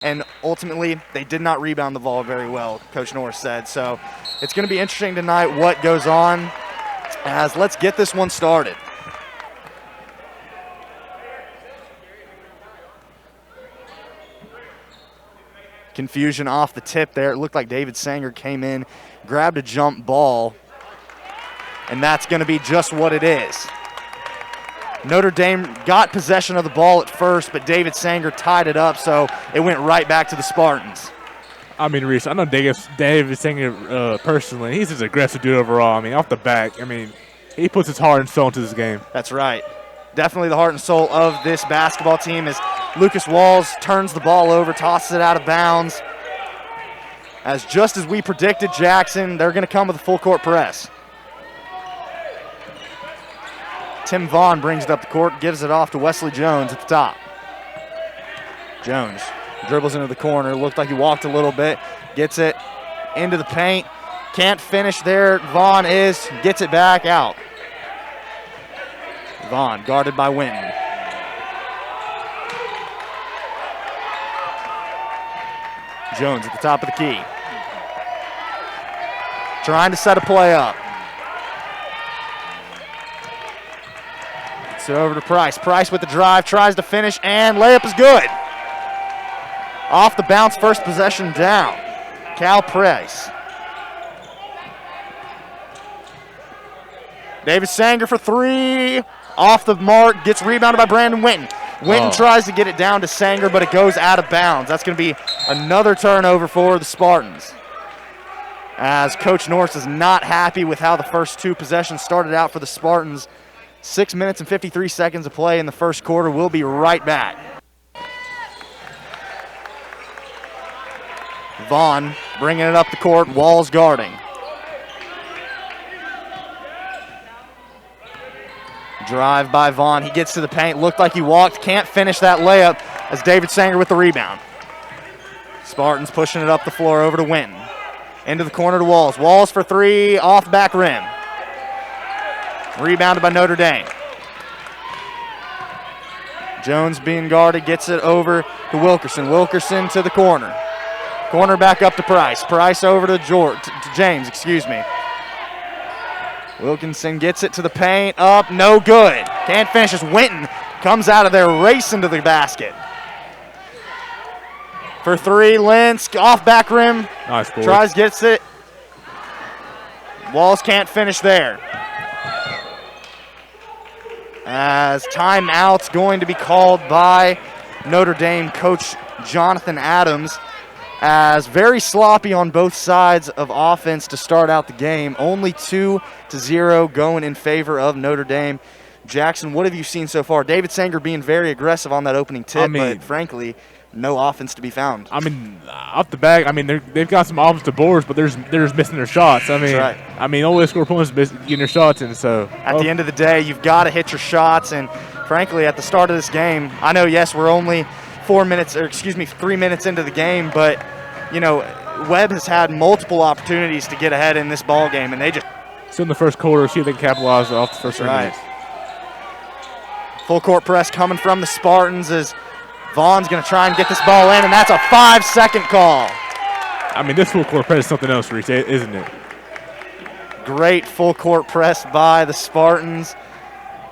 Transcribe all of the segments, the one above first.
and ultimately they did not rebound the ball very well, Coach Norris said. So it's going to be interesting tonight what goes on, as let's get this one started. Confusion off the tip there. It looked like David Sanger came in, grabbed a jump ball, and that's going to be just what it is. Notre Dame got possession of the ball at first, but David Sanger tied it up, so it went right back to the Spartans. I mean, Reese, I know David Sanger personally. He's just an aggressive dude overall. I mean, off the back, I mean, he puts his heart and soul into this game. That's right. Definitely the heart and soul of this basketball team as Lucas Walls turns the ball over, tosses it out of bounds. As just as we predicted, Jackson, they're going to come with a full court press. Tim Vaughn brings it up the court, gives it off to Wesley Jones at the top. Jones dribbles into the corner, looked like he walked a little bit, gets it into the paint, can't finish there. Vaughn gets it back out. Vaughn guarded by Winton. Jones at the top of the key. Trying to set a play up. It's over to Price. Price with the drive, tries to finish, and layup is good. Off the bounce, first possession down. Cal Price. David Sanger for three. Off the mark, gets rebounded by Brandon Winton. Winton tries to get it down to Sanger, but it goes out of bounds. That's going to be another turnover for the Spartans, as Coach Norris is not happy with how the first two possessions started out for the Spartans. 6 minutes and 53 seconds of play in the first quarter. We'll be right back. Vaughn bringing it up the court, Walls guarding. Drive by Vaughn. He gets to the paint. Looked like he walked. Can't finish that layup as David Sanger with the rebound. Spartans pushing it up the floor over to Winton. Into the corner to Walls. Walls for three. Off back rim. Rebounded by Notre Dame. Jones being guarded. Gets it over to Wilkerson. Wilkerson to the corner. Corner back up to Price. Price over to James, excuse me. Wilkinson gets it to the paint, up, no good. Can't finish as Winton comes out of there racing to the basket. For three, Lentz, off back rim. Nice boy. Tries, gets it. Walls can't finish there. As timeout's going to be called by Notre Dame coach Jonathan Adams, as very sloppy on both sides of offense to start out the game. Only 2-0 going in favor of Notre Dame. Jackson, what have you seen so far? David Sanger being very aggressive on that opening tip, but frankly, no offense to be found. I mean, off the back, I mean, they've got some offensive boards, but they're just missing their shots. I mean, that's right. I mean, only score points getting their shots in. So at the end of the day, you've got to hit your shots. And frankly, at the start of this game, I know, yes, we're only 3 minutes into the game, but you know, Webb has had multiple opportunities to get ahead in this ball game, and they just still in the first quarter, see if they can capitalize off the first 3 minutes. Full court press coming from the Spartans as Vaughn's going to try and get this ball in, and that's a 5-second call. I mean, this full court press is something else, Reese, isn't it? Great full court press by the Spartans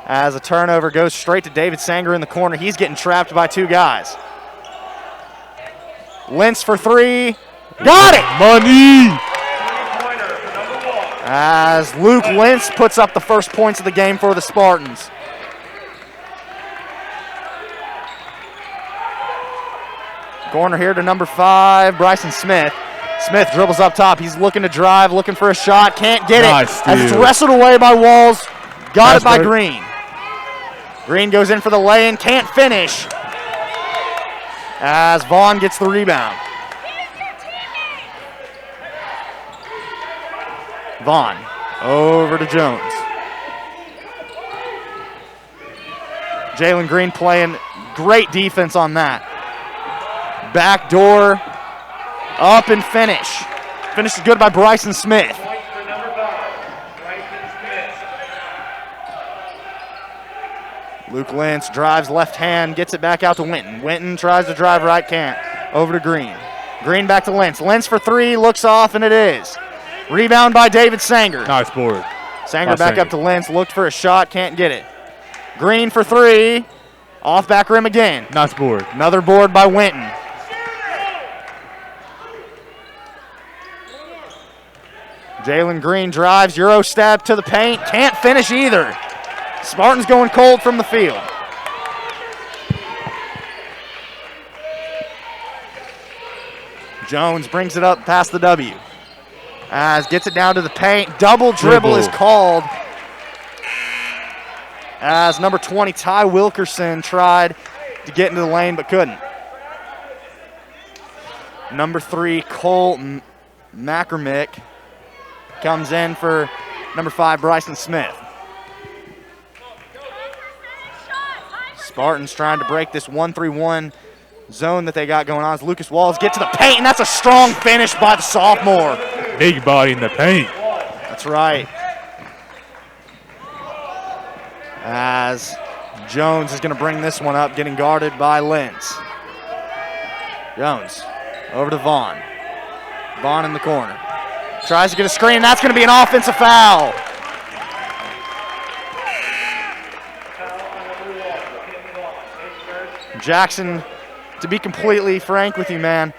as a turnover goes straight to David Sanger in the corner. He's getting trapped by two guys. Lentz for three. Got it! Money! As Luke Lentz puts up the first points of the game for the Spartans. Corner here to number 5, Bryson Smith. Smith dribbles up top. He's looking to drive, looking for a shot. Can't get it. As it's wrestled away by Walls. Got it by Green. Green goes in for the lay-in. Can't finish. As Vaughn gets the rebound. Vaughn over to Jones. Jalen Green playing great defense on that. Back door, up and finish. Finish is good by Bryson Smith. Luke Lentz drives left hand, gets it back out to Winton. Winton tries to drive right, can't. Over to Green. Green back to Lentz. Lentz for three, looks off, and it is. Rebound by David Sanger. Nice board. Sanger back up to Lentz, looked for a shot, can't get it. Green for three, off back rim again. Nice board. Another board by Winton. Jalen Green drives, Euro step to the paint, can't finish either. Spartans going cold from the field. Jones brings it up past the W. As gets it down to the paint. Double dribble is called. As number 20, Ty Wilkerson, tried to get into the lane but couldn't. Number 3, Cole McCormick comes in for number 5, Bryson Smith. Spartans trying to break this 1-3-1 zone that they got going on as Lucas Walls get to the paint, and that's a strong finish by the sophomore. Big body in the paint. That's right. As Jones is going to bring this one up, getting guarded by Lentz. Jones over to Vaughn. Vaughn in the corner. Tries to get a screen. That's going to be an offensive foul. Jackson, to be completely frank with you, man,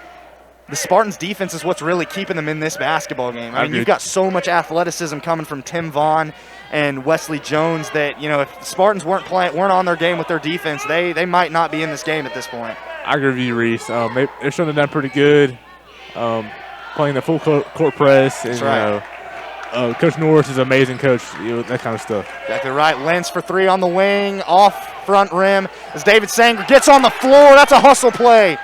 the Spartans' defense is what's really keeping them in this basketball game. I mean, you've got so much athleticism coming from Tim Vaughn and Wesley Jones that, you know, if the Spartans weren't on their game with their defense, they might not be in this game at this point. I agree with you, Reese. They're showing them pretty good, playing the full court press. And, that's right. Coach Norris is an amazing coach, that kind of stuff. Exactly right. Lentz for three on the wing, off front rim. As David Sanger gets on the floor, that's a hustle play.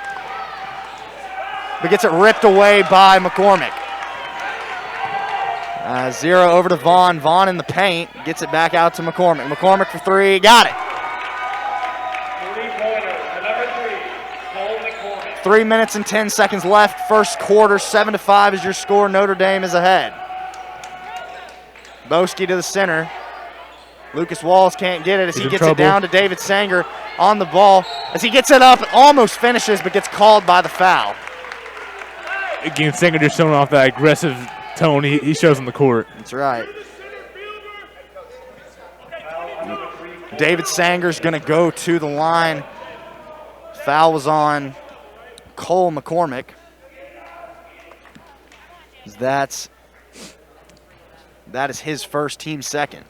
But gets it ripped away by McCormick. 0 over to Vaughn. Vaughn in the paint, gets it back out to McCormick. McCormick for three, got it. 3 minutes and 10 seconds left. First quarter, 7-5 is your score. Notre Dame is ahead. Boski to the center. Lucas Walls can't get it as he gets it down to David Sanger on the ball. As he gets it up, almost finishes, but gets called by the foul. Again, Sanger just showing off that aggressive tone he shows on the court. That's right. David Sanger's going to go to the line. Foul was on Cole McCormick. That is his first, team second.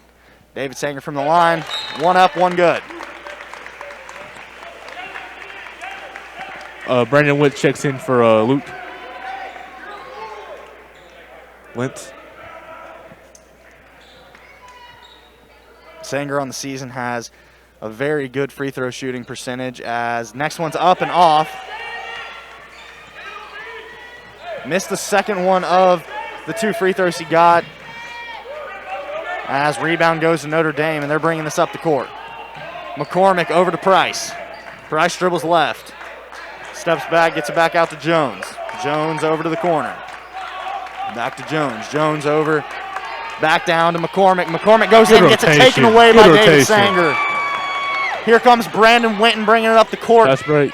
David Sanger from the line. One up, one good. Brandon Witt checks in for Luke. Lentz. Sanger on the season has a very good free throw shooting percentage, as next one's up and off. Missed the second one of the 2 free throws he got. As rebound goes to Notre Dame, and they're bringing this up the court. McCormick over to Price. Price dribbles left. Steps back, gets it back out to Jones. Jones over to the corner. Back to Jones. Jones over. Back down to McCormick. McCormick goes in, gets it taken away by David Sanger. Here comes Brandon Winton bringing it up the court. That's right.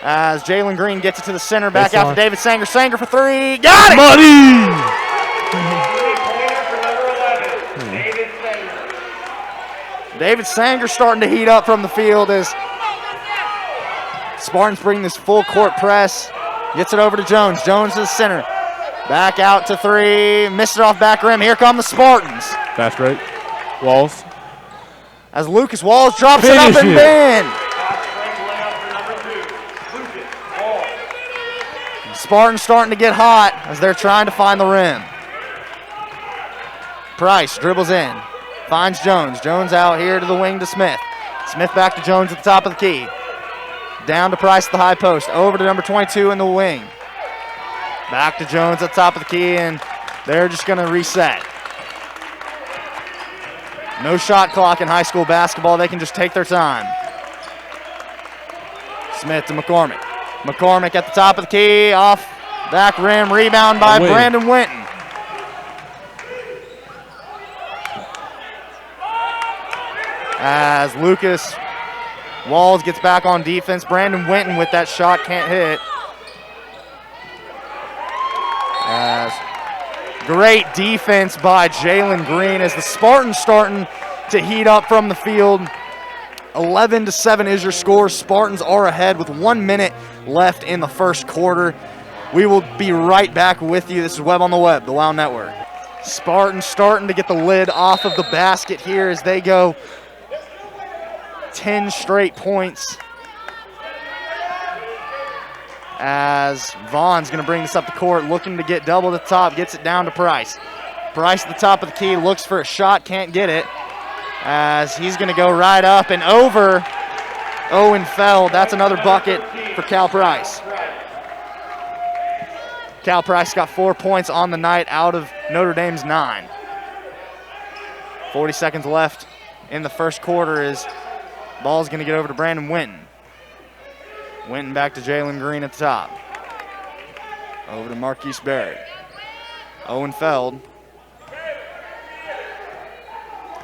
As Jalen Green gets it to the center, back out to David Sanger. Sanger for three. Got it! Money! David Sanger starting to heat up from the field as Spartans bring this full court press. Gets it over to Jones. Jones to the center. Back out to three. Missed it off back rim. Here come the Spartans. Fast break. Walls. As Lucas Walls drops it up and in. Spartans starting to get hot as they're trying to find the rim. Price dribbles in. Finds Jones. Jones out here to the wing to Smith. Smith back to Jones at the top of the key. Down to Price at the high post. Over to number 22 in the wing. Back to Jones at the top of the key, and they're just going to reset. No shot clock in high school basketball. They can just take their time. Smith to McCormick. McCormick at the top of the key. Off back rim. Rebound by Brandon Winton. As Lucas Walls gets back on defense. Brandon Winton with that shot, can't hit. Great defense by Jalen Green as the Spartans starting to heat up from the field. 11-7 is your score. Spartans are ahead with 1 minute left in the first quarter. We will be right back with you. This is Webb on the Web, the WOW Network. Spartans starting to get the lid off of the basket here as they go 10 straight points. As Vaughn's going to bring this up the court, looking to get double to the top, gets it down to Price. Price at the top of the key, looks for a shot, can't get it. As he's going to go right up and over Owen Feld. That's another bucket for Cal Price. Cal Price got 4 points on the night out of Notre Dame's 9. 40 seconds left in the first quarter as ball's going to get over to Brandon Winton. Winton back to Jalen Green at the top. Over to Marquise Barrett. Owen Feld.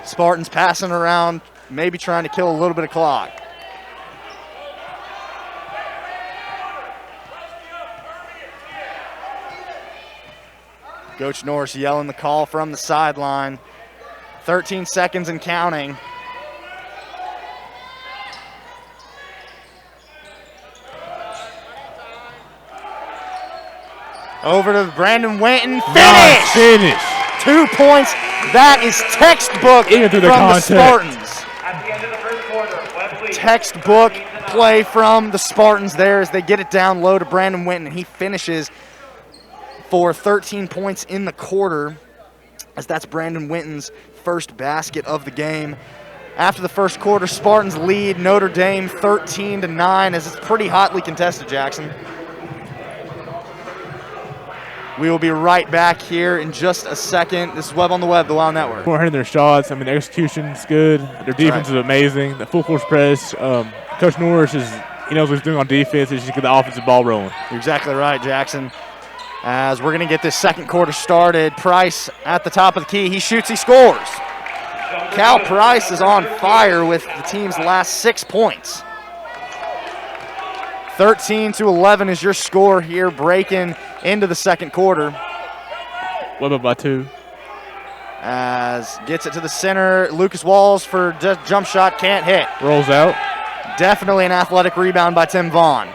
Spartans passing around, maybe trying to kill a little bit of clock. Coach Norris yelling the call from the sideline. 13 seconds and counting. Over to Brandon Winton. Nice finish. 2 points. That is textbook Even through the from contact. the Spartans. At the end of the first quarter, Wesley. Textbook play from the Spartans there as they get it down low to Brandon Winton. He finishes for 13 points in the quarter, as that's Brandon Winton's first basket of the game. After the first quarter, Spartans lead Notre Dame 13-9 as it's pretty hotly contested, Jackson. We will be right back here in just a second. This is Webb on the Web, the WOW Network. We're hitting their shots. I mean, their execution's good. Their defense is amazing. The full court press. Coach Norris he knows what he's doing on defense. He's just get the offensive ball rolling. You're exactly right, Jackson. As we're going to get this second quarter started, Price at the top of the key. He shoots, he scores. Cal Price is on fire with the team's last 6 points. 13-11 is your score here, breaking into the second quarter. Webb up by 2. As gets it to the center, Lucas Walls for jump shot, can't hit. Rolls out. Definitely an athletic rebound by Tim Vaughn.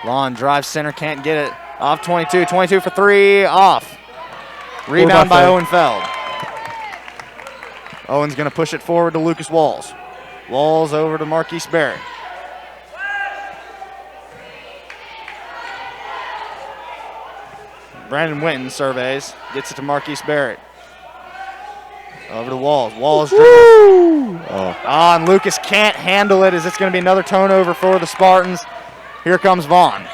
Vaughn drives center, can't get it. Off 22, 22 for 3, off. Rebound by Owen Feld. Owen's going to push it forward to Lucas Walls. Walls over to Marquise Barrett. Brandon Winton surveys, gets it to Marquise Barrett. Over to Walls. Walls dribbles. And Lucas can't handle it as it's going to be another turnover for the Spartans. Here comes Vaughn.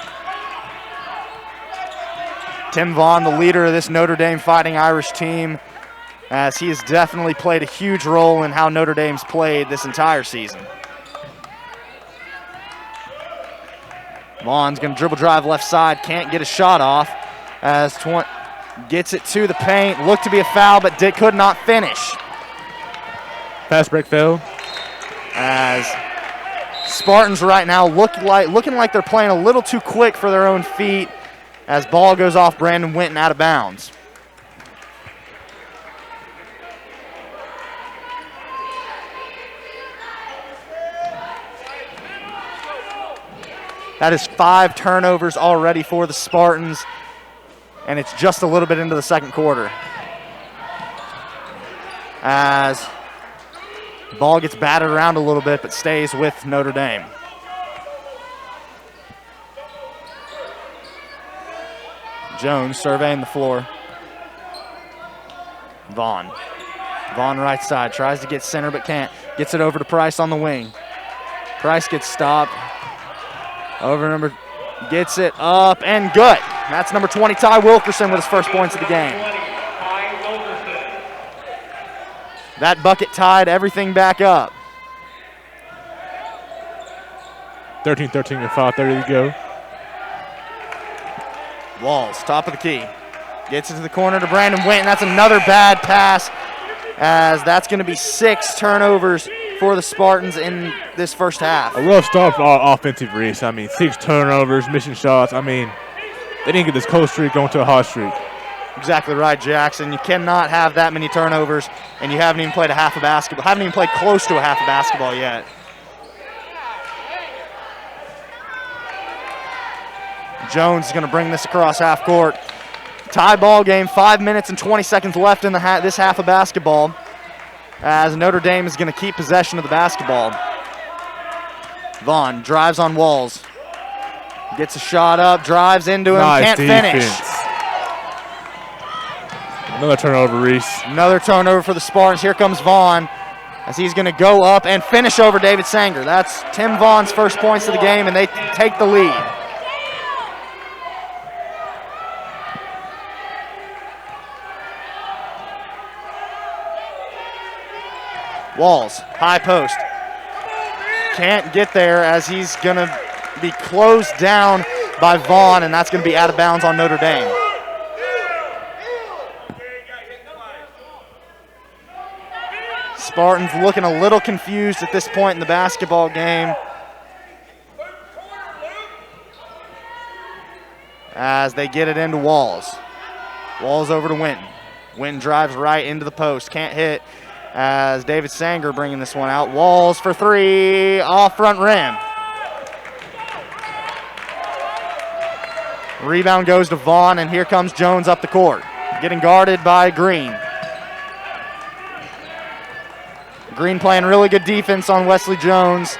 Tim Vaughn, the leader of this Notre Dame Fighting Irish team, as he has definitely played a huge role in how Notre Dame's played this entire season. Vaughn's going to dribble drive left side, can't get a shot off. As gets it to the paint, looked to be a foul, but could not finish. Fast break fail. As Spartans right now looking like they're playing a little too quick for their own feet, as ball goes off Brandon Winton out of bounds. That is 5 turnovers already for the Spartans, and it's just a little bit into the second quarter. As the ball gets batted around a little bit, but stays with Notre Dame. Jones surveying the floor. Vaughn. Vaughn right side, tries to get center but can't. Gets it over to Price on the wing. Price gets stopped. Gets it up and good. That's number 20, Ty Wilkerson, with his first points of the game. That bucket tied everything back up. 13-13 with 5:30 to go. Walls, top of the key. Gets it to the corner to Brandon Winton. That's another bad pass, as that's going to be 6 turnovers for the Spartans in this first half. A rough start for our offensive race. I mean, 6 turnovers, missing shots. I mean, they didn't get this cold streak going to a hot streak. Exactly right, Jackson. You cannot have that many turnovers, and you haven't even played a half of basketball. Haven't even played close to a half of basketball yet. Jones is going to bring this across half court. Tie ball game, 5 minutes and 20 seconds left in this half of basketball, as Notre Dame is going to keep possession of the basketball. Vaughn drives on Walls. Gets a shot up, drives into him, nice can't finish. Another turnover, Reese. Another turnover for the Spartans. Here comes Vaughn as he's going to go up and finish over David Sanger. That's Tim Vaughn's first points of the game, and they take the lead. Walls, high post. Can't get there as he's going to be closed down by Vaughn, and that's going to be out of bounds on Notre Dame. Spartans looking a little confused at this point in the basketball game, as they get it into Walls. Walls over to Winton. Winton drives right into the post, can't hit, as David Sanger bringing this one out. Walls for three, off front rim. Rebound goes to Vaughn, and here comes Jones up the court, getting guarded by Green. Green playing really good defense on Wesley Jones.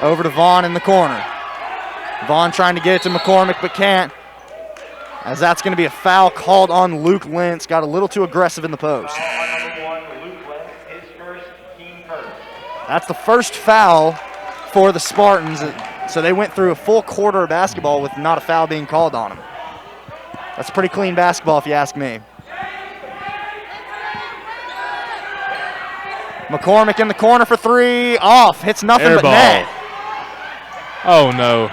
Over to Vaughn in the corner. Vaughn trying to get it to McCormick, but can't, as that's going to be a foul called on Luke Lentz. Got a little too aggressive in the post. That's the first foul for the Spartans, so they went through a full quarter of basketball with not a foul being called on them. That's pretty clean basketball if you ask me. McCormick in the corner for three, off, hits nothing but net. Oh no.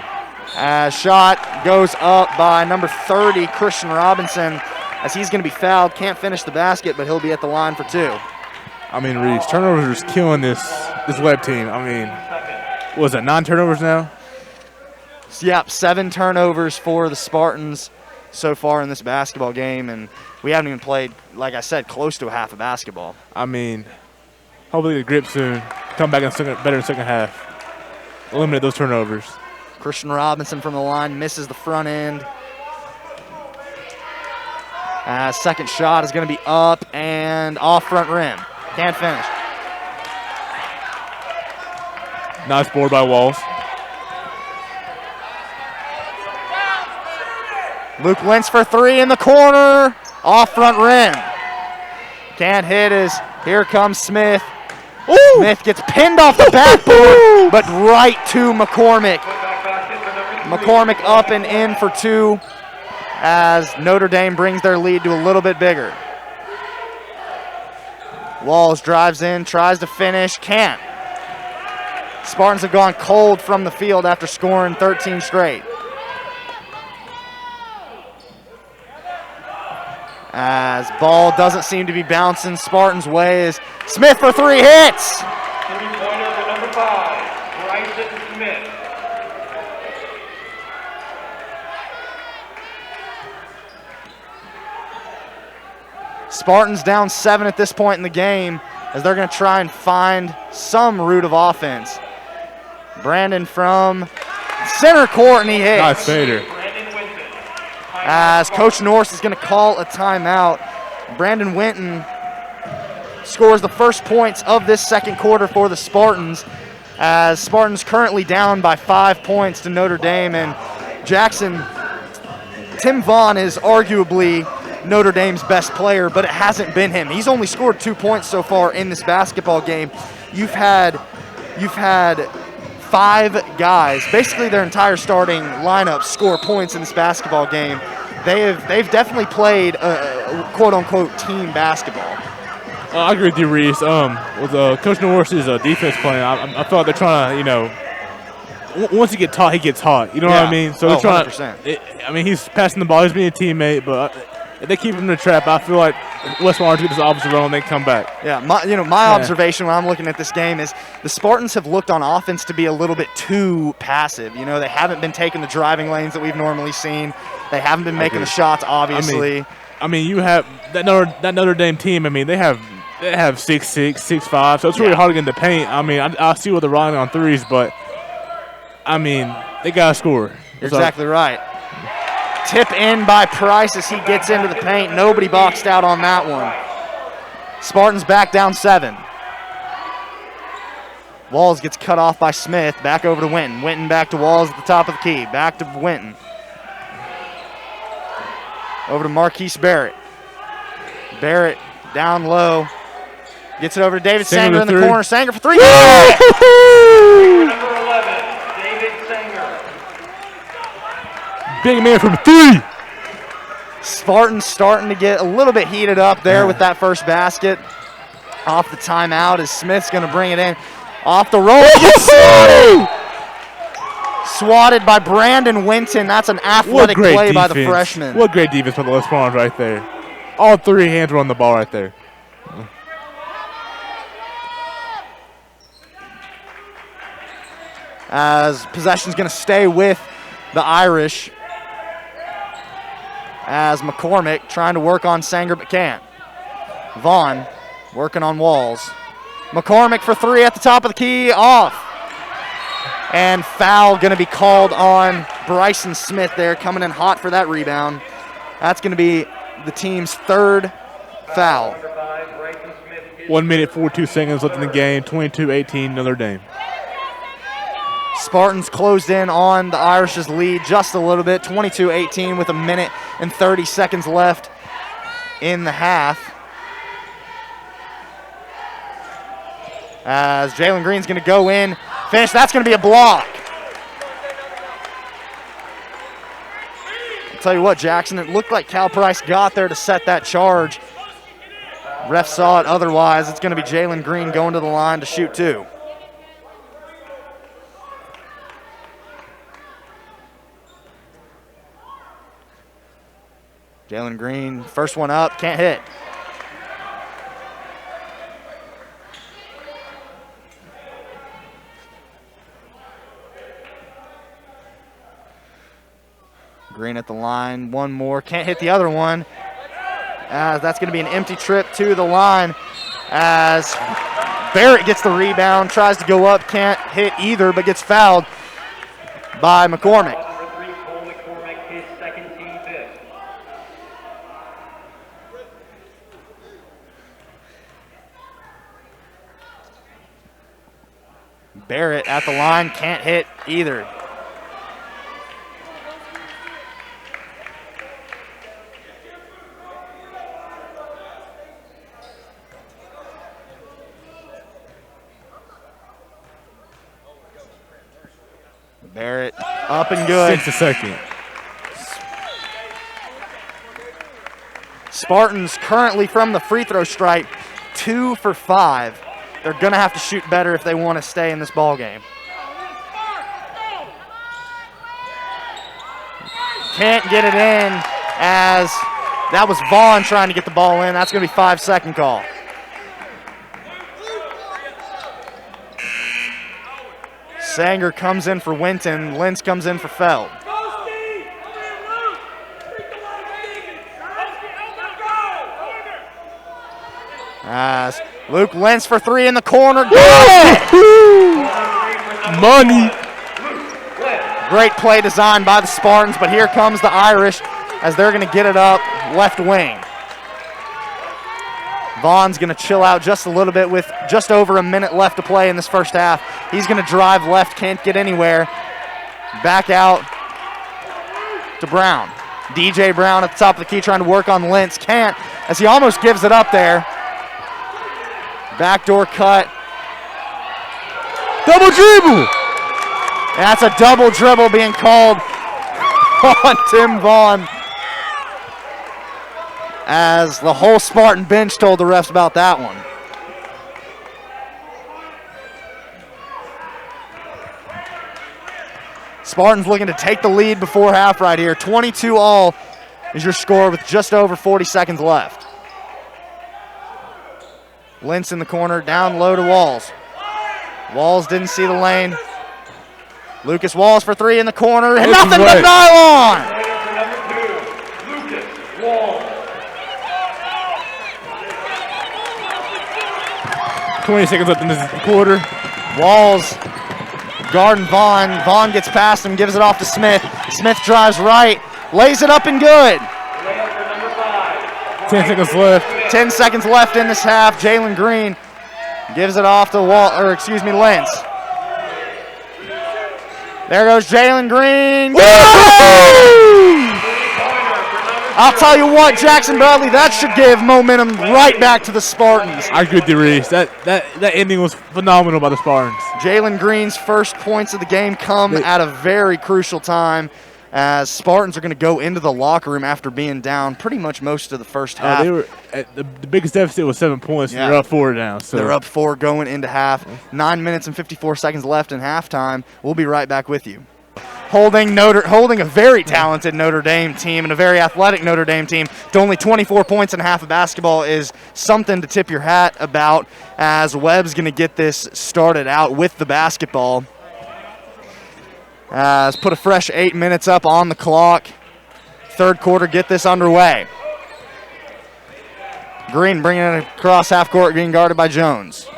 Shot goes up by number 30, Christian Robinson, as he's going to be fouled. Can't finish the basket, but he'll be at the line for two. I mean, Reese, turnovers is killing this Webb team. I mean, what was it, 9 turnovers now? Yep, 7 turnovers for the Spartans so far in this basketball game, and we haven't even played, like I said, close to a half of basketball. I mean, hopefully they grip soon, come back better in the second half, eliminate those turnovers. Christian Robinson from the line misses the front end. Second shot is going to be up and off front rim. Can't finish. Nice board by Walls. Luke Lentz for three in the corner. Off front rim. Can't hit as here comes Smith. Ooh. Smith gets pinned off the backboard, but right to McCormick. McCormick up and in for two as Notre Dame brings their lead to a little bit bigger. Walls drives in, tries to finish, can't. Spartans have gone cold from the field after scoring 13 straight. As ball doesn't seem to be bouncing Spartans' way as Smith for three hits. Three-pointer for number 5, Bryson Smith. Spartans down 7 at this point in the game as they're going to try and find some root of offense. Brandon from center court, and he hits. Nice fader. As Coach Norris is going to call a timeout. Brandon Winton scores the first points of this second quarter for the Spartans, as Spartans currently down by 5 points to Notre Dame. And Jackson, Tim Vaughn is arguably Notre Dame's best player, but it hasn't been him. He's only scored 2 points so far in this basketball game. You've had 5 guys, basically their entire starting lineup, score points in this basketball game. They've definitely played a quote-unquote team basketball. I agree with you, Reese. With Coach Norris's defense plan, I feel like they're trying to, once he gets hot, he gets hot. You know what I mean? So they're trying 100%. I mean, he's passing the ball, he's being a teammate, but if they keep him in the trap, I feel like West Orange get this offensive run and they come back. Yeah, my observation when I'm looking at this game is the Spartans have looked on offense to be a little bit too passive. They haven't been taking the driving lanes that we've normally seen. They haven't been making the shots, obviously. You have that Notre Dame team. They have 6'6", 6'5", so it's really hard to get in the paint. I see what they're running on threes, but they gotta score. You're exactly right. Tip in by Price as he gets into the paint. Nobody boxed out on that one. Spartans back down 7. Walls gets cut off by Smith. Back over to Winton. Winton back to Walls at the top of the key. Back to Winton. Over to Marquise Barrett. Barrett down low. Gets it over to David Sanger in the corner. Sanger for 3. Number 11, David Sanger. Big man from 3. Spartans starting to get a little bit heated up there with that first basket. Off the timeout as Smith's going to bring it in. Off the roll. Swatted by Brandon Winton. That's an athletic play by the freshman. What great defense by the West Orange right there. All 3 hands were on the ball right there. As possession's going to stay with the Irish. As McCormick trying to work on Sanger but can't. Vaughn working on Walls. McCormick for 3 at the top of the key, off. And foul going to be called on Bryson Smith there, coming in hot for that rebound. That's going to be the team's 3rd foul. 1 minute, 42 seconds left in the game, 22-18 Notre Dame. Spartans closed in on the Irish's lead just a little bit, 22-18 with 1 minute and 30 seconds left in the half. As Jalen Green's going to go in, finish. That's going to be a block. I'll tell you what, Jackson, it looked like Cal Price got there to set that charge. Ref saw it otherwise. It's going to be Jalen Green going to the line to shoot 2. Jalen Green, first one up, can't hit. Green at the line, one more, can't hit the other one. As that's going to be an empty trip to the line. As Barrett gets the rebound, tries to go up, can't hit either, but gets fouled by McCormick. Barrett at the line, can't hit either. Barrett up and good. 6 seconds. Spartans currently from the free throw stripe, 2 for 5. They're going to have to shoot better if they want to stay in this ball game. Can't get it in as that was Vaughn trying to get the ball in. That's going to be 5-second call. Sanger comes in for Winton. Lentz comes in for Feld. As Luke Lentz for 3 in the corner. Money. Great play design by the Spartans, but here comes the Irish as they're going to get it up left wing. Vaughn's going to chill out just a little bit with just over a minute left to play in this first half. He's going to drive left, can't get anywhere. Back out to Brown. DJ Brown at the top of the key trying to work on Lentz. Can't, as he almost gives it up there. Backdoor cut. Double dribble. That's a double dribble being called on Tim Vaughn. As the whole Spartan bench told the refs about that one. Spartans looking to take the lead before half right here. 22-all is your score with just over 40 seconds left. Lentz in the corner, down low to Walls. Walls didn't see the lane. Lucas Walls for three in the corner, and nothing but nylon! Player for number 2, Lucas Wall. 20 seconds left in this quarter. Walls guarding Vaughn. Vaughn gets past him, gives it off to Smith. Smith drives right, lays it up and good. Player for number 5, 10 seconds left. 10 seconds left in this half. Jalen Green gives it off to Lentz. There goes Jalen Green. I'll tell you what, Jackson Bradley, that should give momentum right back to the Spartans. I agree with you, Reese. That ending was phenomenal by the Spartans. Jalen Green's first points of the game come at a very crucial time, as Spartans are going to go into the locker room after being down pretty much most of the first half. They were the biggest deficit was 7 points. Yeah. They're up 4 now. So They're up 4 going into half. 9 minutes and 54 seconds left in halftime. We'll be right back with you. Holding a very talented Notre Dame team and a very athletic Notre Dame team to only 24 points in half of basketball is something to tip your hat about, as Webb's going to get this started out with the basketball. Let's put a fresh 8 minutes up on the clock. Third quarter, get this underway. Green bringing it across half court, being guarded by Jones.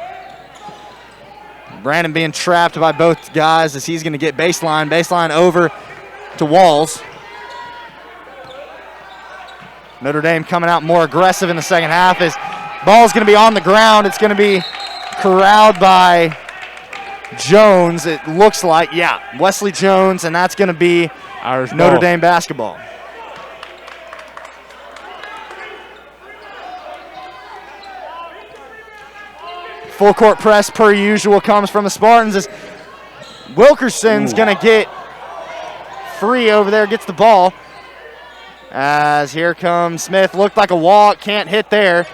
Brandon being trapped by both guys as he's going to get baseline over to Walls. Notre Dame coming out more aggressive in the second half as ball's going to be on the ground. It's going to be corralled by Jones, it looks like. Yeah, Wesley Jones, and that's going to be Irish Notre ball. Dame basketball. Full court press per usual comes from the Spartans as Wilkerson's going to get free over there, gets the ball. As here comes Smith, looked like a walk, can't hit there.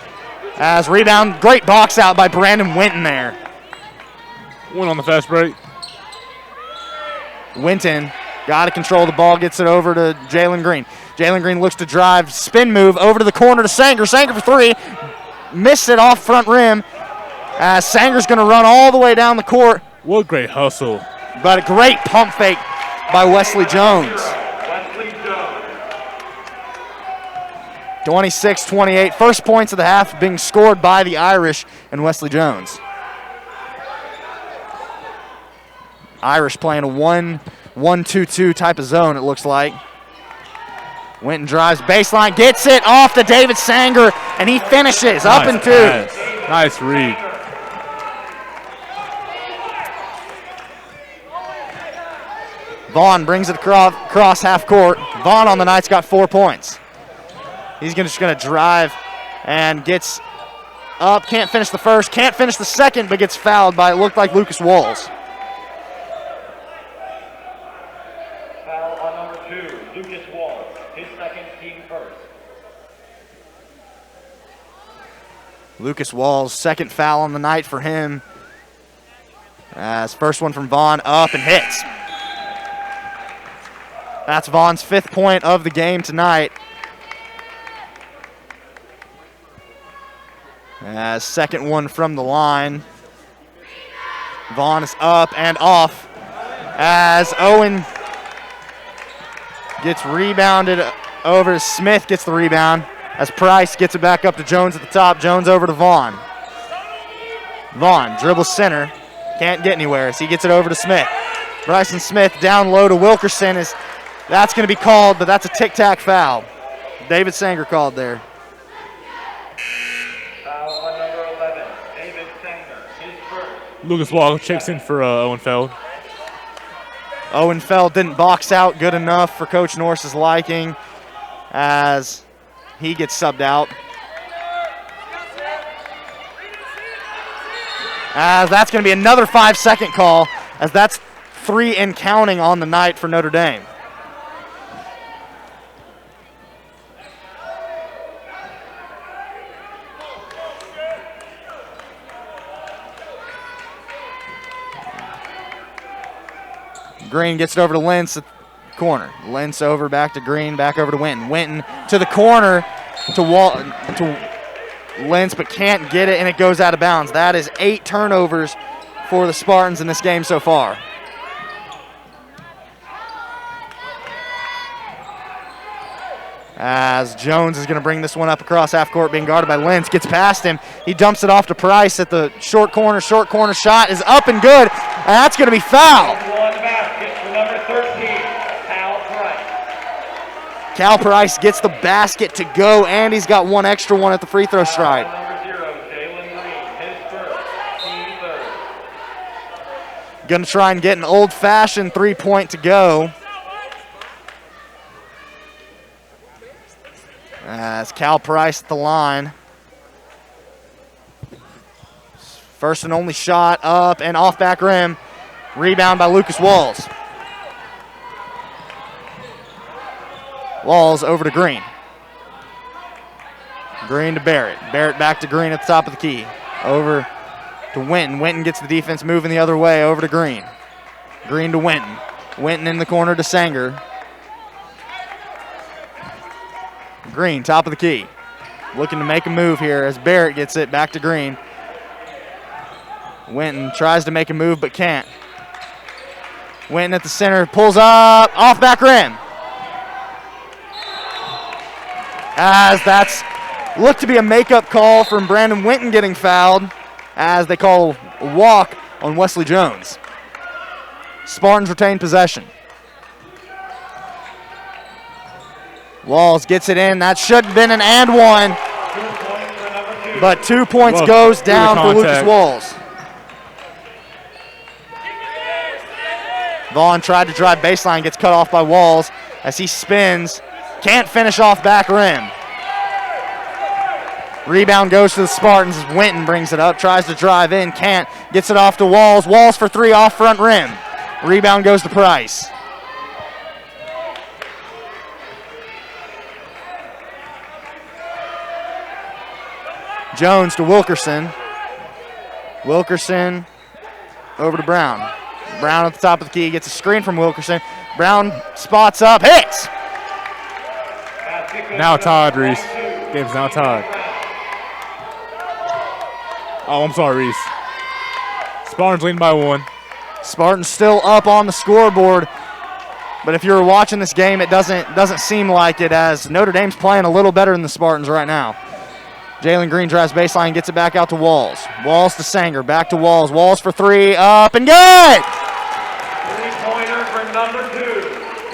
As rebound, great box out by Brandon Winton there. One on the fast break. Winton got to control the ball, gets it over to Jalen Green. Jalen Green looks to drive, spin move over to the corner to Sanger. Sanger for three, missed it off front rim. As Sanger's going to run all the way down the court. What great hustle. But a great pump fake by Wesley Jones. Wesley Jones. 26-28. First points of the half being scored by the Irish and Wesley Jones. Irish playing a 1-1-2-2 type of zone, it looks like. Winton drives baseline, gets it off to David Sanger, and he finishes up and two. Nice read. Vaughn brings it across half court. Vaughn on the night's got 4 points. He's just going to drive and gets up. Can't finish the first, can't finish the second, but gets fouled by, it looked like Lucas Walls. Foul on number 2, Lucas Wall. His second, team first. Lucas Walls, second foul on the night for him. As first one from Vaughn, up and hits. That's Vaughn's 5th point of the game tonight. As second one from the line. Vaughn is up and off. As Owen gets rebounded over to Smith, gets the rebound. As Price gets it back up to Jones at the top. Jones over to Vaughn. Vaughn dribbles center. Can't get anywhere as he gets it over to Smith. Bryson Smith down low to Wilkerson. That's going to be called, but that's a tic-tac foul. David Sanger called there. Foul on number 11, David Sanger. His first. Lucas Wall checks in for Owen Feld. Owen Feld didn't box out good enough for Coach Norse's liking as he gets subbed out. As that's going to be another 5-second call, as that's 3 and counting on the night for Notre Dame. Green gets it over to Lentz at the corner. Lentz over, back to Green, back over to Winton. Winton to the corner to Lentz, but can't get it, and it goes out of bounds. That is 8 turnovers for the Spartans in this game so far. As Jones is going to bring this one up across half court, being guarded by Lentz, gets past him. He dumps it off to Price at the short corner shot is up and good, and that's going to be fouled. One basket for number 13, Cal Price. Cal Price gets the basket to go, and he's got one extra one at the free throw stride. Number 0, Jalen Green, his first, team third. Going to try and get an old-fashioned three-point to go. As Cal Price at the line. First and only shot up and off back rim. Rebound by Lucas Walls. Walls over to Green. Green to Barrett. Barrett back to Green at the top of the key. Over to Winton. Winton gets the defense moving the other way. Over to Green. Green to Winton. Winton in the corner to Sanger. Green, top of the key. Looking to make a move here as Barrett gets it back to Green. Winton tries to make a move but can't. Winton at the center, pulls up, off back rim. As that's looked to be a makeup call from Brandon Winton getting fouled, as they call a walk on Wesley Jones. Spartans retain possession. Walls gets it in. That should have been an and one. 2 points for number 2. But 2 points goes down for Lucas Walls. Vaughn tried to drive baseline, gets cut off by Walls as he spins. Can't finish off back rim. Rebound goes to the Spartans as Winton brings it up, tries to drive in, can't. Gets it off to Walls. Walls for 3 off front rim. Rebound goes to Price. Jones to Wilkerson. Wilkerson over to Brown. Brown at the top of the key, gets a screen from Wilkerson. Brown spots up, hits! Now tied, Reese. Game's now tied. Oh, I'm sorry, Reese. Spartans leading by 1. Spartans still up on the scoreboard. But if you're watching this game, it doesn't seem like it, as Notre Dame's playing a little better than the Spartans right now. Jalen Green drives baseline, gets it back out to Walls. Walls to Sanger, back to Walls. Walls for 3, up and good! 3-pointer for number 2,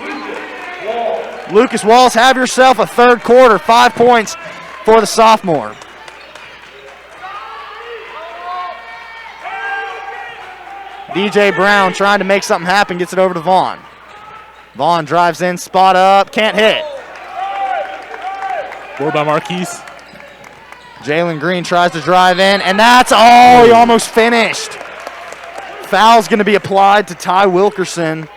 Lucas Walls. Lucas Walls, have yourself a third quarter. 5 points for the sophomore. DJ Brown trying to make something happen, gets it over to Vaughn. Vaughn drives in, spot up, can't hit. Board by Marquise. Jalen Green tries to drive in, and that's all. He almost finished. Foul's going to be applied to Ty Wilkerson,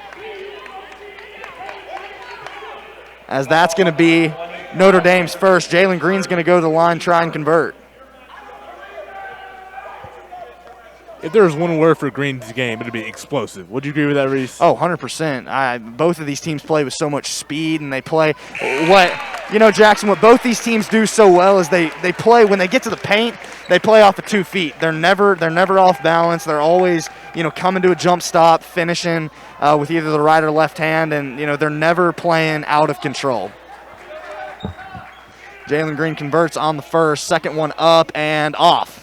as that's going to be Notre Dame's first. Jalen Green's going to go to the line, try and convert. If there was one word for Green's game, it would be explosive. Would you agree with that, Reese? Oh, 100%. Both of these teams play with so much speed, and they play Jackson, what both these teams do so well is they play, when they get to the paint, they play off of 2 feet. They're never off balance. They're always, coming to a jump stop, finishing with either the right or left hand, and, they're never playing out of control. Jalen Green converts on the first, second one up and off.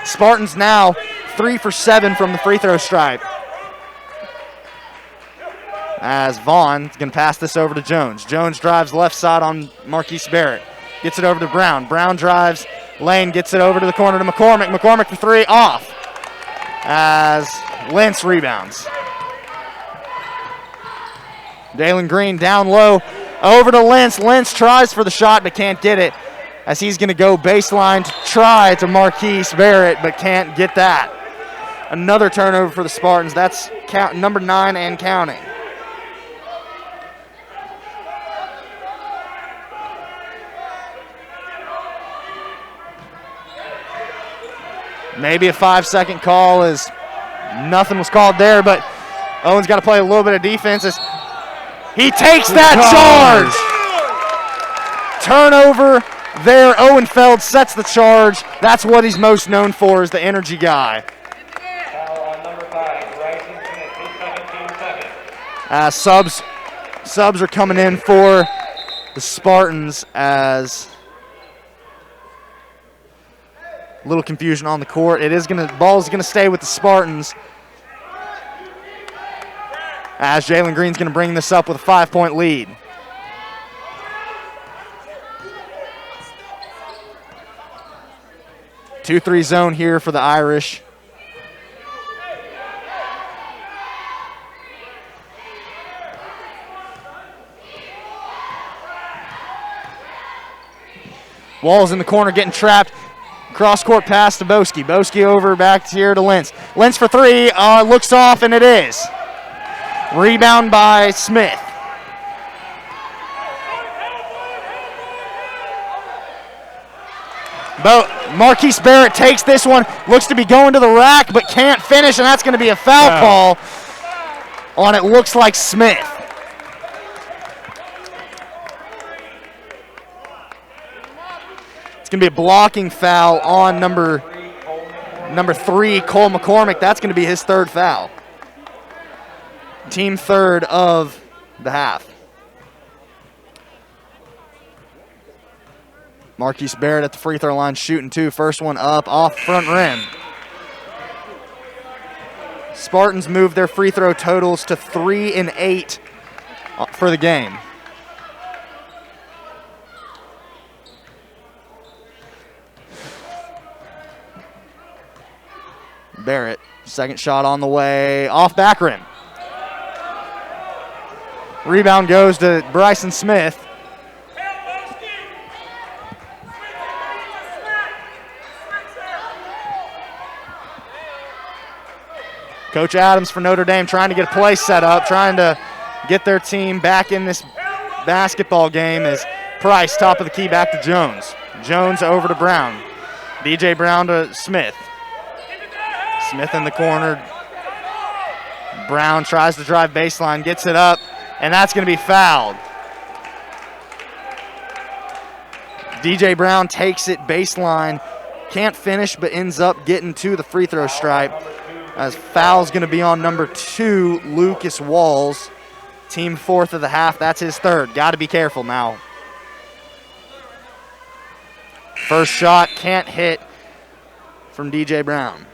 Spartans now 3 for 7 from the free throw stripe. As Vaughn is going to pass this over to Jones. Jones drives left side on Marquise Barrett. Gets it over to Brown. Brown drives lane, gets it over to the corner to McCormick. McCormick for 3, off. As Lentz rebounds. Jalen Green down low, over to Lentz. Lentz tries for the shot but can't get it, as he's going to go baseline to try to Marquise Barrett, but can't get that. Another turnover for the Spartans. That's number 9 and counting. Maybe a 5-second call, as nothing was called there, but Owen's got to play a little bit of defense as he takes that charge. turnover there. Owenfeld sets the charge. That's what he's most known for, is the energy guy. Foul on number 5, Bryson Smith, his second, team second. Subs are coming in for the Spartans, as a little confusion on the court. Ball's gonna stay with the Spartans, as Jalen Green's gonna bring this up with a 5-point lead. Two-three zone here for the Irish. Walls in the corner getting trapped. Cross-court pass to Boski. Boski over back here to Lentz. Lentz for three. Looks off, and it is. Rebound by Smith. Marquise Barrett takes this one. Looks to be going to the rack, but can't finish, and that's going to be a foul call on, it looks like, Smith. It's going to be a blocking foul on number 3, Cole McCormick. That's going to be his third foul. Team third of the half. Marquise Barrett at the free throw line shooting two. First one up off front rim. Spartans move their free throw totals to 3 and 8 for the game. Barrett, second shot on the way, off back rim. Rebound goes to Bryson Smith. Coach Adams for Notre Dame trying to get a play set up, trying to get their team back in this basketball game, as Price, top of the key, back to Jones. Jones over to Brown. DJ Brown to Smith. Smith in the corner. Brown tries to drive baseline, gets it up, and that's going to be fouled. DJ Brown takes it baseline, can't finish, but ends up getting to the free throw stripe. As foul's going to be on number 2, Lucas Walls. Team fourth of the half. That's his third. Got to be careful now. First shot can't hit from DJ Brown.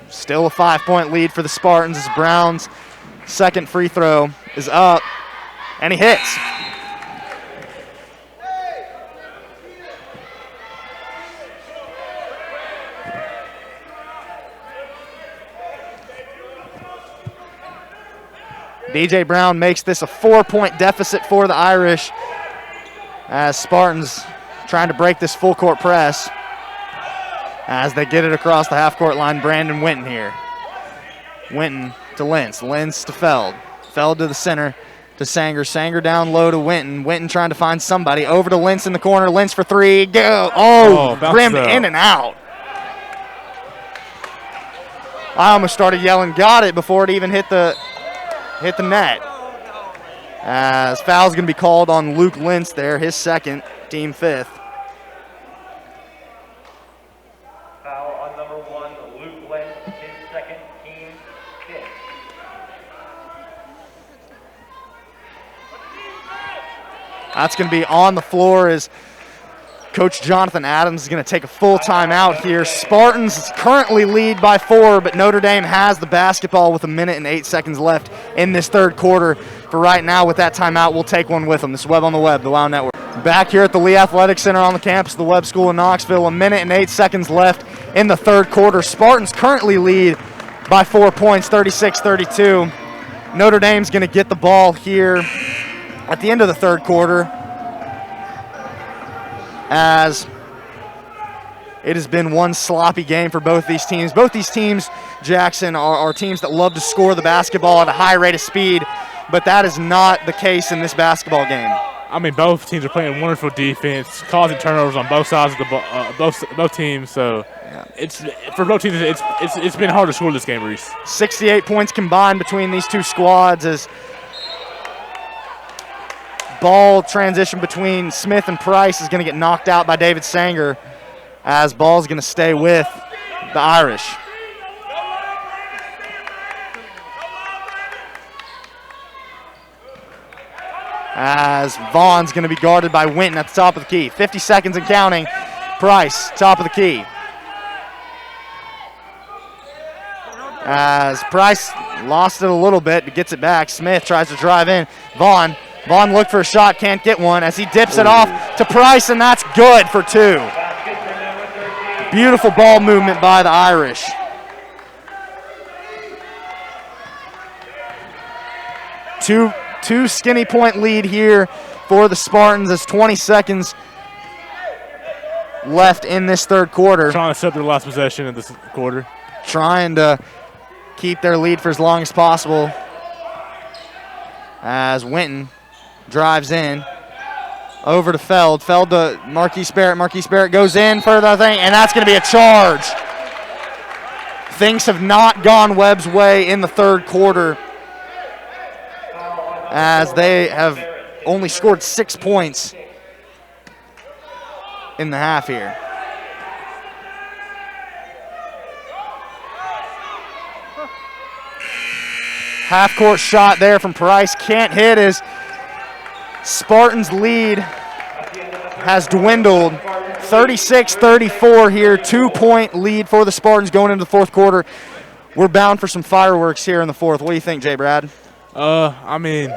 Still a 5-point lead for the Spartans, as Brown's second free throw is up, and he hits. DJ Brown makes this a 4-point deficit for the Irish, as Spartans trying to break this full court press as they get it across the half-court line. Brandon Winton here. Winton to Lentz. Lentz to Feld. Feld to the center to Sanger. Sanger down low to Winton. Winton trying to find somebody. Over to Lentz in the corner. Lentz for three. Go. Rimmed in and out. I almost started yelling, got it, before it even hit the net. As foul's going to be called on Luke Lentz there, his second, team fifth. Foul on number 1, Luke Lentz, his second, team fifth. That's going to be on the floor, as Coach Jonathan Adams is going to take a full timeout here. Spartans currently lead by 4, but Notre Dame has the basketball with 1 minute and 8 seconds left in this third quarter. For right now, with that timeout, we'll take one with them. This is Webb on the Web, the WOW Network. Back here at the Lee Athletic Center on the campus of the Webb School in Knoxville, 1 minute and 8 seconds left in the third quarter. Spartans currently lead by 4 points, 36-32. Notre Dame's going to get the ball here at the end of the third quarter, as it has been one sloppy game for both these teams. Both these teams, Jackson, are teams that love to score the basketball at a high rate of speed, but that is not the case in this basketball game. I mean, both teams are playing wonderful defense, causing turnovers on both sides of the both teams. So it's for both teams. It's been hard to score this game, Reese. 68 points combined between these two squads as ball transition between Smith and Price is going to get knocked out by David Sanger as ball's going to stay with the Irish. As Vaughn's going to be guarded by Winton at the top of the key. 50 seconds and counting. Price, top of the key. As Price lost it a little bit, but gets it back. Smith tries to drive in. Vaughn looked for a shot, can't get one as he dips it off to Price, and that's good for 2. Beautiful ball movement by the Irish. Two skinny point lead here for the Spartans as 20 seconds left in this third quarter. Trying to set their last possession in this quarter. Trying to keep their lead for as long as possible. As Winton drives in over to Feld. Feld to Marquise Barrett. Marquise Barrett goes in for the thing, and that's going to be a charge. Things have not gone Webb's way in the third quarter as they have only scored 6 points in the half here. Half-court shot there from Price. Can't hit as Spartans' lead has dwindled. 36-34 here. 2-point lead for the Spartans going into the fourth quarter. We're bound for some fireworks here in the fourth. What do you think, Jay Brad? I mean,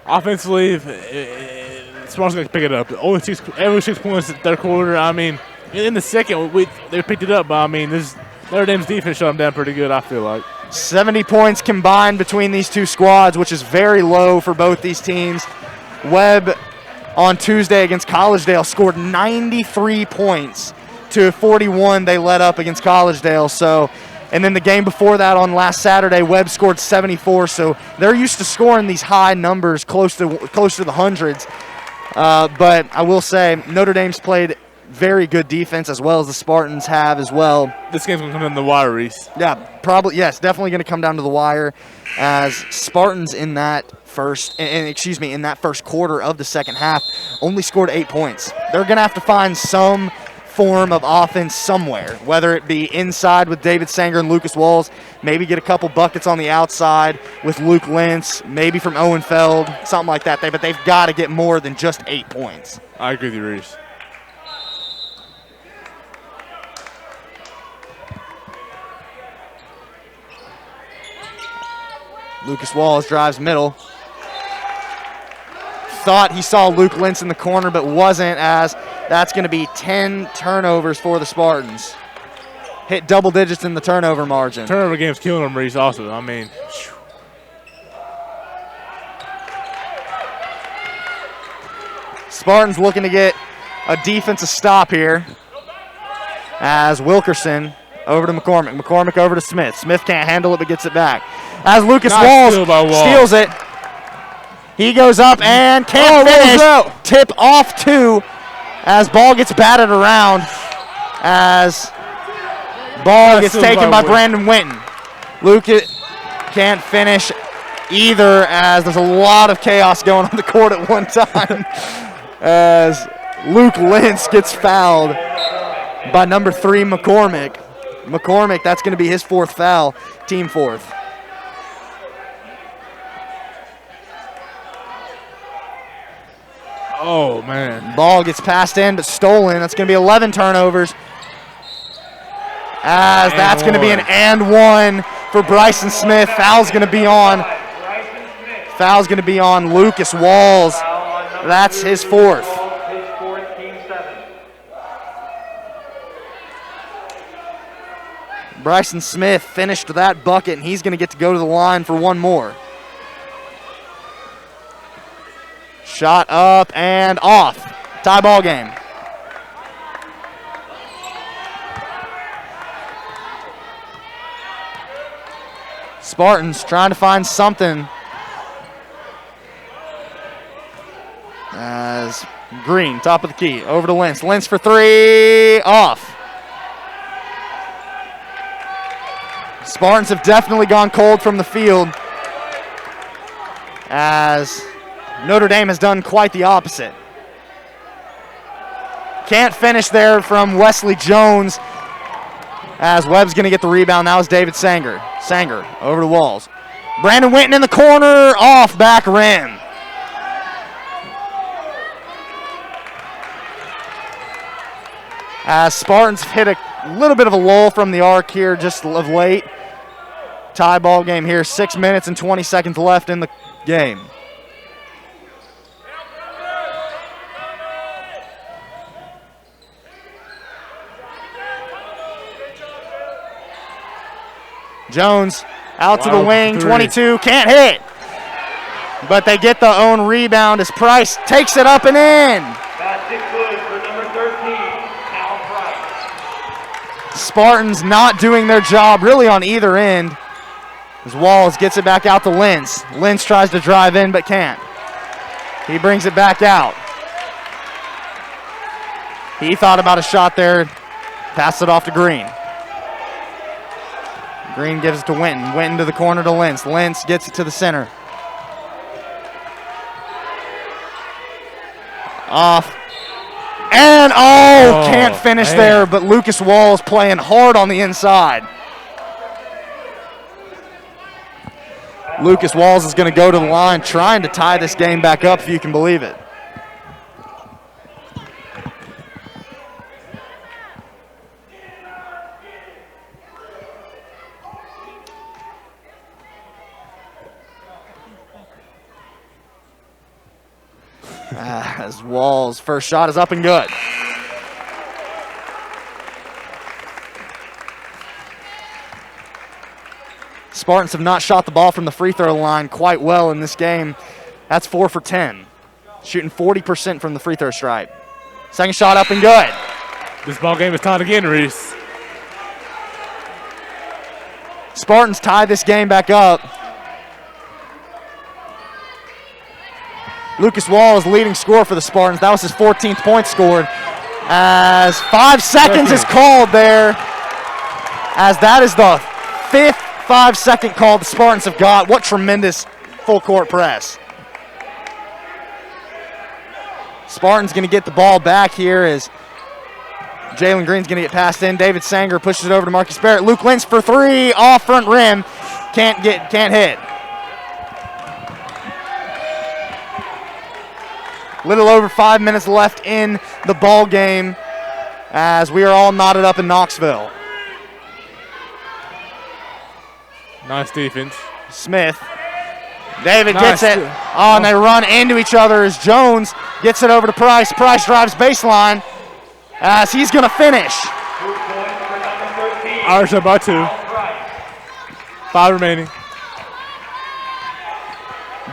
offensively, Spartans going to pick it up. Only every 6 points in the third quarter. I mean, in the second, they picked it up, but I mean, Notre Dame's defense shut them down pretty good, I feel like. 70 points combined between these two squads, which is very low for both these teams. Webb on Tuesday against Collegedale scored 93 points to 41 they let up against Collegedale. So, and then the game before that on last Saturday, Webb scored 74. So they're used to scoring these high numbers close to the hundreds. But I will say Notre Dame's played very good defense as well as the Spartans have as well. This game's going to come down to the wire, Reese. Yeah, probably, yes, definitely going to come down to the wire as Spartans in that first quarter of the second half only scored 8 points. They're going to have to find some form of offense somewhere, whether it be inside with David Sanger and Lucas Walls, maybe get a couple buckets on the outside with Luke Lentz, maybe from Owen Feld, something like that. But they've got to get more than just 8 points. I agree with you, Reese. Lucas Walls drives middle. Thought he saw Luke Lentz in the corner, but wasn't, as that's going to be 10 turnovers for the Spartans. Hit double digits in the turnover margin. Turnover game's killing them, Reese, also. I mean, Spartans looking to get a defensive stop here as Wilkerson over to McCormick. McCormick over to Smith. Smith can't handle it but gets it back. As Lucas Walls steals it. He goes up and can't finish. Tip off 2 as ball gets batted around as ball gets taken by Brandon Winton. Lucas can't finish either as there's a lot of chaos going on the court at one time as Luke Lentz gets fouled by number 3 McCormick. McCormick, that's going to be his 4th foul, team 4th. oh, man. Ball gets passed in but stolen. That's going to be 11 turnovers. As that's going to be an and one for Bryson Smith. Foul's going to be on Lucas Walls. That's his 4th. Bryson Smith finished that bucket, and he's going to get to go to the line for one more. Shot up and off. Tie ball game. Spartans trying to find something. As Green, top of the key, over to Lentz. Lentz for 3, off. Spartans have definitely gone cold from the field, as Notre Dame has done quite the opposite. Can't finish there from Wesley Jones, as Webb's going to get the rebound. That was David Sanger. Sanger over the walls. Brandon Winton in the corner, off back rim. As Spartans hit a little bit of a lull from the arc here just of late. Tie ball game here, 6 minutes and 20 seconds left in the game. Jones out to the wing, 22, can't hit. But they get the own rebound as Price takes it up and in. Basket good for number 13, Cal Price. Spartans not doing their job really on either end. As Walls gets it back out to Lentz. Lentz tries to drive in but can't. He brings it back out. He thought about a shot there, passed it off to Green. Green gives it to Winton. Winton to the corner to Lentz. Lentz gets it to the center. Off. And can't finish there, but Lucas Walls playing hard on the inside. Lucas Walls is going to go to the line trying to tie this game back up, if you can believe it. As Walls' first shot is up and good. Spartans have not shot the ball from the free throw line quite well in this game. That's 4 for 10. Shooting 40% from the free throw stripe. Second shot up and good. This ball game is tied again, Reese. Spartans tie this game back up. Lucas Wall is leading scorer for the Spartans. That was his 14th point scored. As 5 seconds is called there. As that is the 5th 5-second call the Spartans have got. What tremendous full court press. Spartans going to get the ball back here as Jalen Green's going to get passed in. David Sanger pushes it over to Marcus Barrett. Luke Lentz for three, off front rim. Can't hit. Little over 5 minutes left in the ball game as we are all knotted up in Knoxville. Nice defense. Smith. David gets it. And they run into each other as Jones gets it over to Price. Price drives baseline as he's going to finish. 2 points for number 13. Irish up by 2. 5 remaining.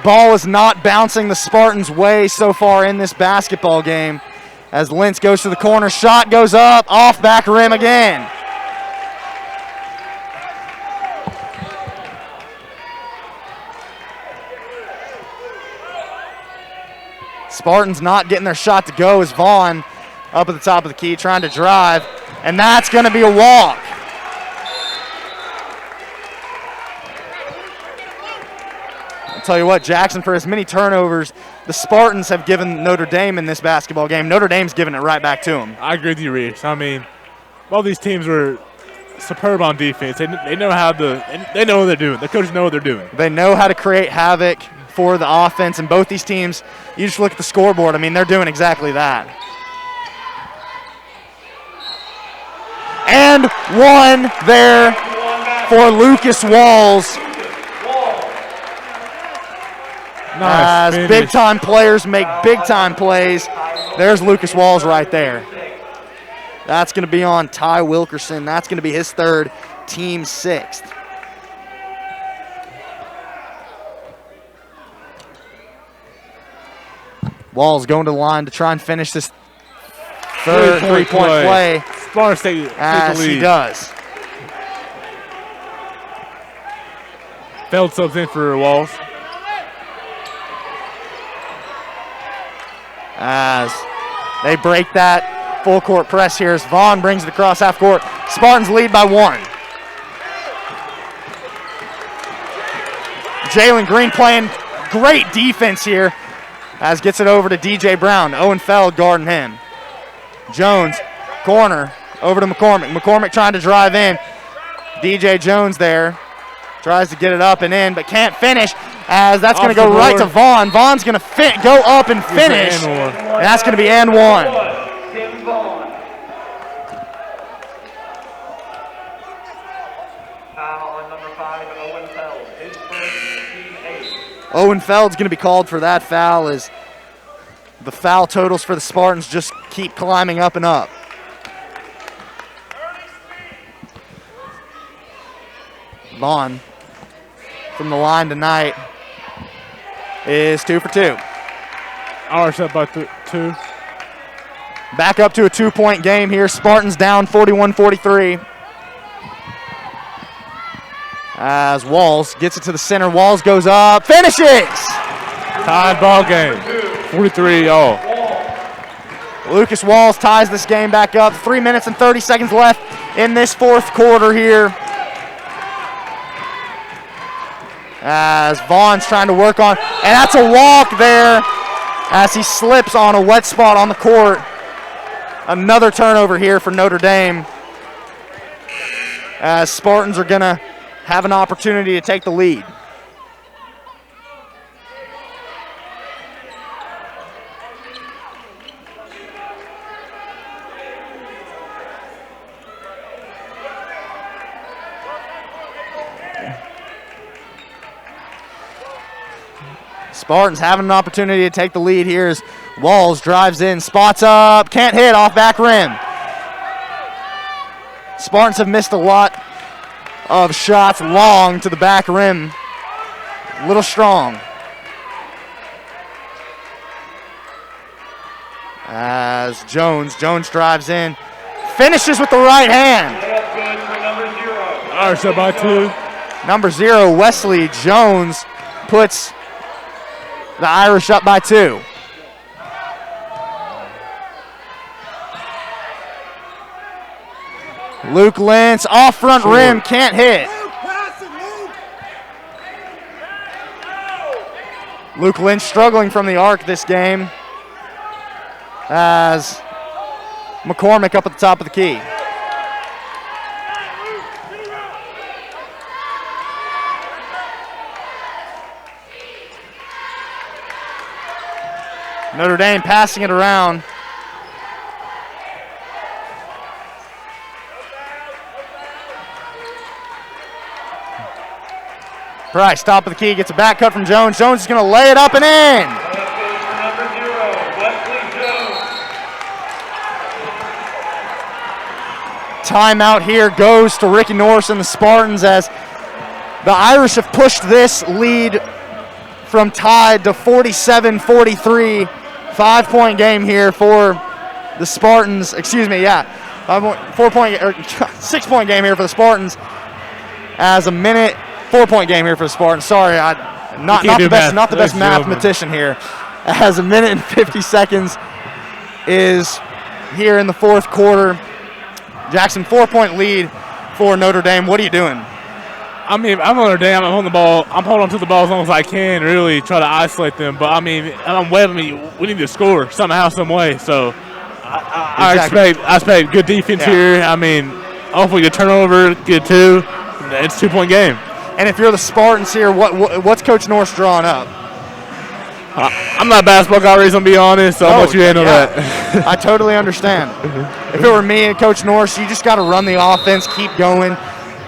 Ball is not bouncing the Spartans' way so far in this basketball game as Lentz goes to the corner. Shot goes up, off back rim again. Spartans not getting their shot to go as Vaughn up at the top of the key trying to drive, and that's going to be a walk. I'll tell you what, Jackson, for as many turnovers the Spartans have given Notre Dame in this basketball game, Notre Dame's giving it right back to them. I agree with you, Reese. I mean, all these teams are superb on defense. They know they know what they're doing. The coaches know what they're doing. They know how to create havoc for the offense, and both these teams, you just look at the scoreboard, I mean, they're doing exactly that. And one there for Lucas Walls. Nice as big-time players make big-time plays. There's Lucas Walls right there. That's going to be on Ty Wilkerson. That's going to be his third, team 6th. Walls going to the line to try and finish this third three-point play. Spartans take as the lead. He does. Failed subs in for Walls. As they break that full court press here as Vaughn brings it across half court. Spartans lead by 1. Jalen Green playing great defense here as gets it over to DJ Brown. Owen Feld guarding him. Jones, corner, over to McCormick. McCormick trying to drive in. DJ Jones there. Tries to get it up and in, but can't finish as that's going to go right to Vaughn. Vaughn's going to go up and finish. And that's going to be and one. Foul on number 5, Owen Feld. His first, team 8. Owen Feld's going to be called for that foul as the foul totals for the Spartans just keep climbing up and up. Vaughn from the line tonight is 2 for 2. Ours up by 2. Back up to a 2-point game here. Spartans down 41-43. As Walls gets it to the center. Walls goes up, finishes! Tied ball game. 43 all. Lucas Walls ties this game back up. 3 minutes and 30 seconds left in this fourth quarter here. As Vaughn's trying to work on, and that's a walk there as he slips on a wet spot on the court. Another turnover here for Notre Dame as Spartans are going to have an opportunity to take the lead. Spartans having an opportunity to take the lead here as Walls drives in, spots up, can't hit off back rim. Spartans have missed a lot of shots long to the back rim. A little strong. As Jones drives in, finishes with the right hand. Ours up by 2. Number 0, Wesley Jones, puts the Irish up by 2. Luke Lentz off front rim, can't hit. Luke Lentz struggling from the arc this game as McCormick up at the top of the key. Notre Dame passing it around. Price, top of the key, gets a back cut from Jones. Jones is going to lay it up and in. Number 0, Wesley Jones. Timeout here goes to Ricky Norris and the Spartans as the Irish have pushed this lead from tied to 47-43. 5-point game here for the Spartans. Excuse me, 6-point game here for the Spartans. As a minute, 4-point game here for the Spartans. Sorry, not the best mathematician here. As a minute and 50 seconds is here in the fourth quarter. Jackson, 4-point lead for Notre Dame. What are you doing? I mean, I'm Notre Dame. I'm holding the ball. I'm holding on to the ball as long as I can, really try to isolate them. But I mean, I'm Webb. We need to score somehow, some way. So I expect good defense here. I mean, hopefully get a turnover, get 2. It's a 2-point game. And if you're the Spartans here, what's Coach Norris drawing up? I'm not a basketball guy, reason to be honest, so I'll let you handle that. I totally understand. If it were me and Coach Norris, you just got to run the offense, keep going.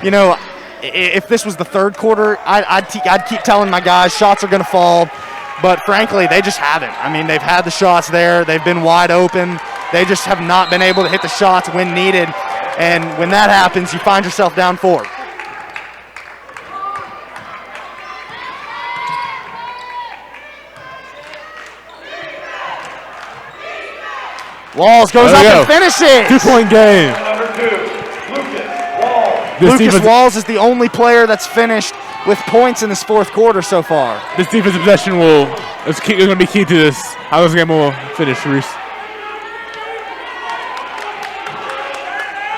You know, if this was the third quarter, I'd keep telling my guys shots are going to fall, but frankly, they just haven't. I mean, they've had the shots there. They've been wide open. They just have not been able to hit the shots when needed, and when that happens, you find yourself down 4. Walls goes up and finishes. 2-point game. Number 2, Lucas Walls. Lucas Walls is the only player that's finished with points in this fourth quarter so far. This defensive possession is going to be key to this. How this game will finish, Reese.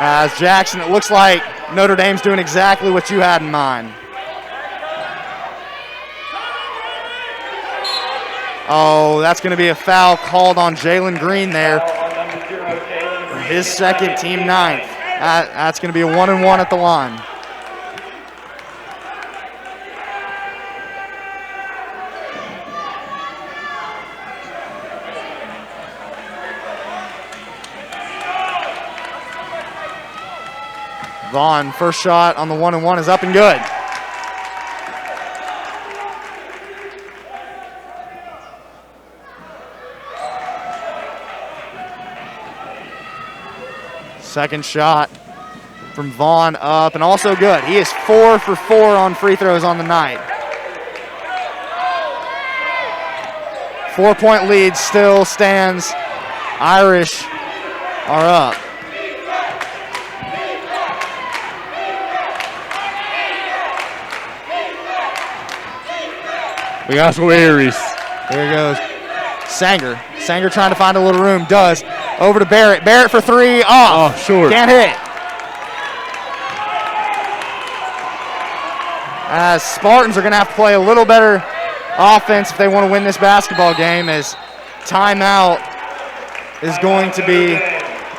As Jackson, it looks like Notre Dame's doing exactly what you had in mind. Oh, that's going to be a foul called on Jalen Green there. Foul on number 0, Jalen Green. His second, team ninth. That's going to be a 1-and-1 at the line. Vaughn, first shot on the 1-and-1 is up and good. Second shot from Vaughn up and also good. He is 4 for 4 on free throws on the night. 4-point lead still stands. Irish are up. We got some Aries. There he goes. Sanger. Sanger trying to find a little room. Does. Over to Barrett. Barrett for three. Off. Oh, short. Can't hit. As Spartans are going to have to play a little better offense if they want to win this basketball game, as timeout is going to be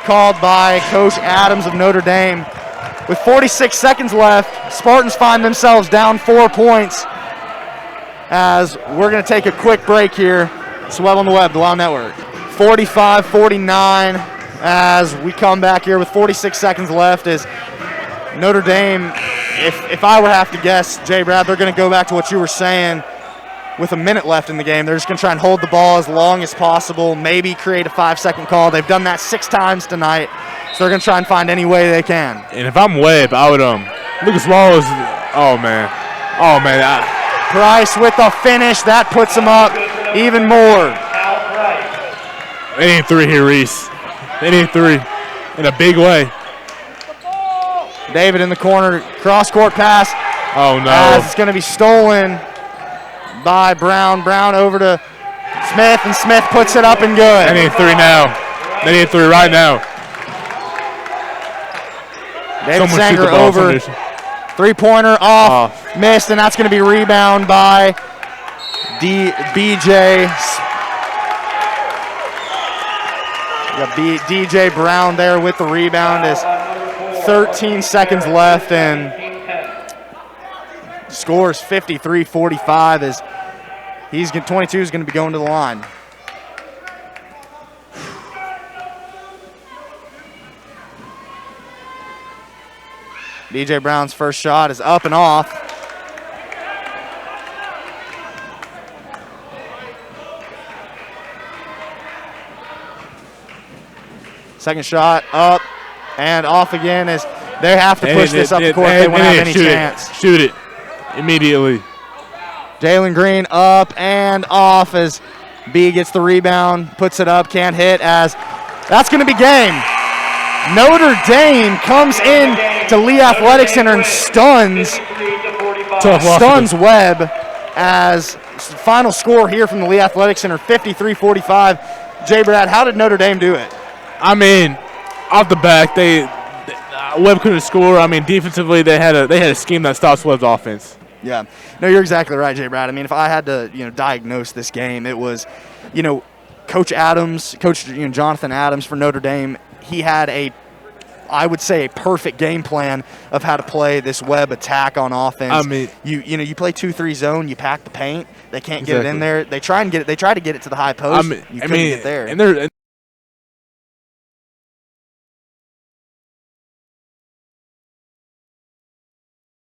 called by Coach Adams of Notre Dame. With 46 seconds left, Spartans find themselves down 4 points. As we're going to take a quick break here. It's Webb on the Web, the Wild Network. 45-49 as we come back here with 46 seconds left. As Notre Dame, if I would have to guess, Jay Brad, they're going to go back to what you were saying with a minute left in the game. They're just going to try and hold the ball as long as possible, maybe create a 5-second call. They've done that 6 times tonight, so they're going to try and find any way they can. And if I'm Webb, I would Lucas Wallace. Oh man. Price with the finish. That puts him up even more. They need 3 here, Reese. They need 3 in a big way. David in the corner. Cross-court pass. Oh, no. As it's going to be stolen by Brown. Brown over to Smith, and Smith puts it up and good. They need 3 now. They need 3 right now. David Sanger over. Three-pointer off. Missed, and that's going to be rebound by BJ. DJ Brown there with the rebound. Is 13 seconds left, and scores 53-45 as 22 is going to be going to the line. DJ Brown's first shot is up and off. Second shot up and off again as they have to push this up the court if they want to have any chance. Shoot it immediately. Jalen Green up and off as B gets the rebound, puts it up, can't hit, as that's going to be game. Notre Dame comes in to Lee Athletic Center and stuns Webb, as final score here from the Lee Athletic Center, 53-45. Jay Brad, how did Notre Dame do it? I mean, off the back, Webb couldn't score. I mean, defensively, they had a scheme that stops Webb's offense. Yeah, no, you're exactly right, Jay Brad. I mean, if I had to, diagnose this game, it was, Coach Jonathan Adams for Notre Dame. He had I would say a perfect game plan of how to play this Webb attack on offense. I mean, you play 2-3 zone, you pack the paint. They can't get it in there. They try to get it to the high post. You couldn't get there. And